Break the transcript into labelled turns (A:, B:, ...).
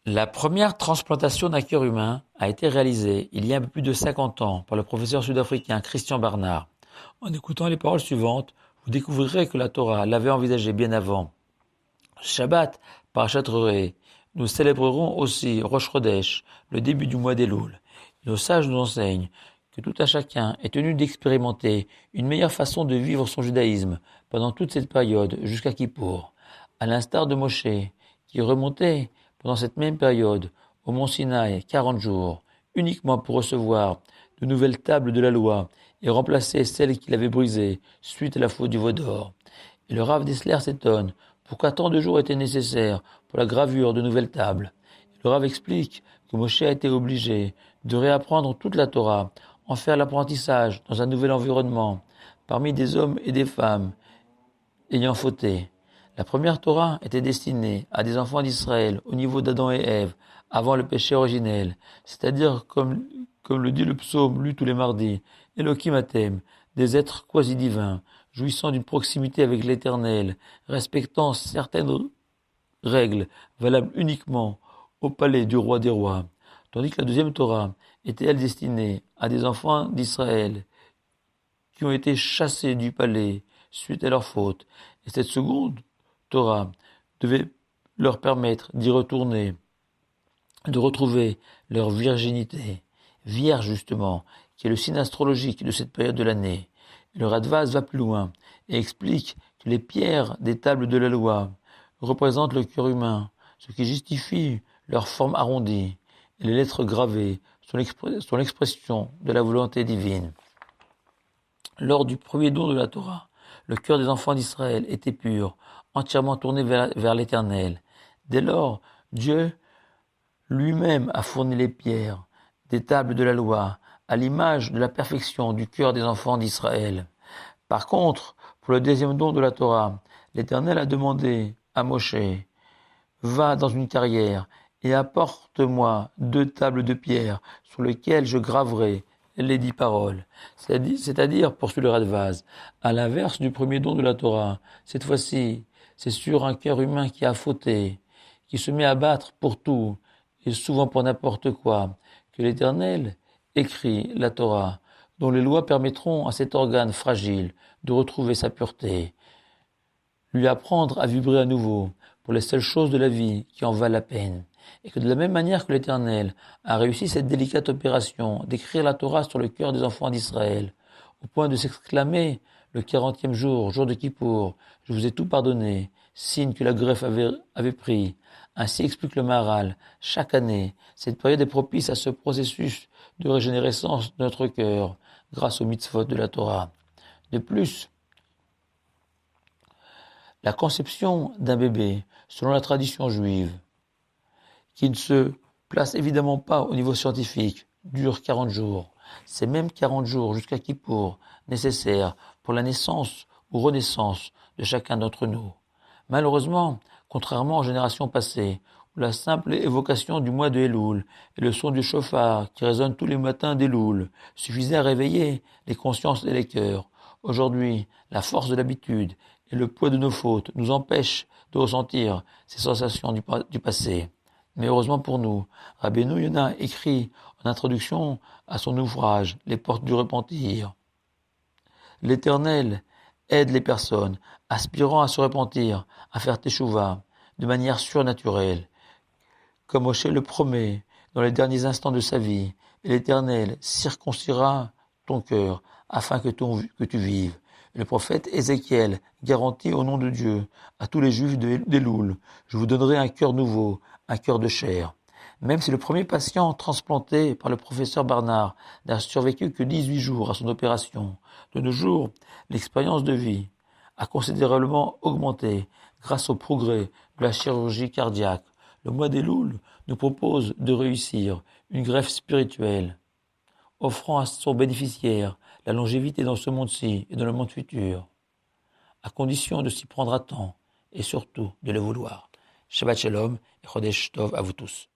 A: La première transplantation d'un cœur humain a été réalisée il y a un peu plus de 50 ans par le professeur sud-africain Christian Barnard. En écoutant les paroles suivantes, vous découvrirez que la Torah l'avait envisagé bien avant. Shabbat, Parashat Re'eh. Nous célébrerons aussi Rosh Chodesh, le début du mois d'Elul. Nos sages nous enseignent que tout un chacun est tenu d'expérimenter une meilleure façon de vivre son judaïsme pendant toute cette période jusqu'à Kippour, à l'instar de Moshe, qui remontait pendant cette même période au mont Sinaï 40 jours, uniquement pour recevoir de nouvelles tables de la loi et remplacer celles qu'il avait brisées suite à la faute du veau d'or. Et le Rav Dessler s'étonne pourquoi tant de jours étaient nécessaires pour la gravure de nouvelles tables. Le Rav explique que Moshe a été obligé de réapprendre toute la Torah, en faire l'apprentissage dans un nouvel environnement, parmi des hommes et des femmes ayant fauté. La première Torah était destinée à des enfants d'Israël au niveau d'Adam et Ève, avant le péché originel, c'est-à-dire comme le dit le psaume lu tous les mardis, Elohim Atem, des êtres quasi-divins, jouissant d'une proximité avec l'Éternel, respectant certaines règles valables uniquement au palais du roi des rois, tandis que la deuxième Torah était elle destinée à des enfants d'Israël qui ont été chassés du palais suite à leur faute, et cette seconde Torah devait leur permettre d'y retourner, de retrouver leur virginité, vierge justement, qui est le signe astrologique de cette période de l'année. Le Radvaz va plus loin et explique que les pierres des tables de la loi représentent le cœur humain, ce qui justifie leur forme arrondie, et les lettres gravées sont l'expression de la volonté divine. Lors du premier don de la Torah, le cœur des enfants d'Israël était pur, entièrement tourné vers l'Éternel. Dès lors, Dieu lui-même a fourni les pierres des tables de la loi, à l'image de la perfection du cœur des enfants d'Israël. Par contre, pour le deuxième don de la Torah, l'Éternel a demandé à Moshe, va dans une carrière et apporte-moi 2 tables de pierre sur lesquelles je graverai les 10 paroles. C'est-à-dire, poursuit le Radvaz, à l'inverse du premier don de la Torah, cette fois-ci, c'est sur un cœur humain qui a fauté, qui se met à battre pour tout, et souvent pour n'importe quoi, que l'Éternel écrit la Torah, dont les lois permettront à cet organe fragile de retrouver sa pureté, lui apprendre à vibrer à nouveau pour les seules choses de la vie qui en valent la peine, et que de la même manière que l'Éternel a réussi cette délicate opération d'écrire la Torah sur le cœur des enfants d'Israël, au point de s'exclamer le 40e jour, jour de Kippour, je vous ai tout pardonné, signe que la greffe avait pris. Ainsi explique le Maharal, chaque année, cette période est propice à ce processus de régénérescence de notre cœur, grâce aux mitzvot de la Torah. De plus, la conception d'un bébé, selon la tradition juive, qui ne se place évidemment pas au niveau scientifique, dure 40 jours. Ces mêmes 40 jours jusqu'à Kippour, nécessaires pour la naissance ou renaissance de chacun d'entre nous. Malheureusement, contrairement aux générations passées, où la simple évocation du mois de Elul et le son du chauffard qui résonne tous les matins d'Elul suffisaient à réveiller les consciences et les cœurs, aujourd'hui, la force de l'habitude et le poids de nos fautes nous empêchent de ressentir ces sensations du passé. Mais heureusement pour nous, Rabbeinu Yonah écrit en introduction à son ouvrage Les portes du repentir. L'Éternel aide les personnes aspirant à se repentir, à faire teshuva, de manière surnaturelle. Comme Moshe le promet dans les derniers instants de sa vie, et l'Éternel circoncira ton cœur afin que tu vives. Et le prophète Ézéchiel garantit au nom de Dieu à tous les Juifs d'Elul, je vous donnerai un cœur nouveau, un cœur de chair. Même si le premier patient transplanté par le professeur Barnard n'a survécu que 18 jours à son opération, de nos jours, l'expérience de vie a considérablement augmenté grâce au progrès de la chirurgie cardiaque. Le mois d'Elul nous propose de réussir une greffe spirituelle, offrant à son bénéficiaire la longévité dans ce monde-ci et dans le monde futur, à condition de s'y prendre à temps et surtout de le vouloir. Shabbat Shalom et Chodesh Tov à vous tous.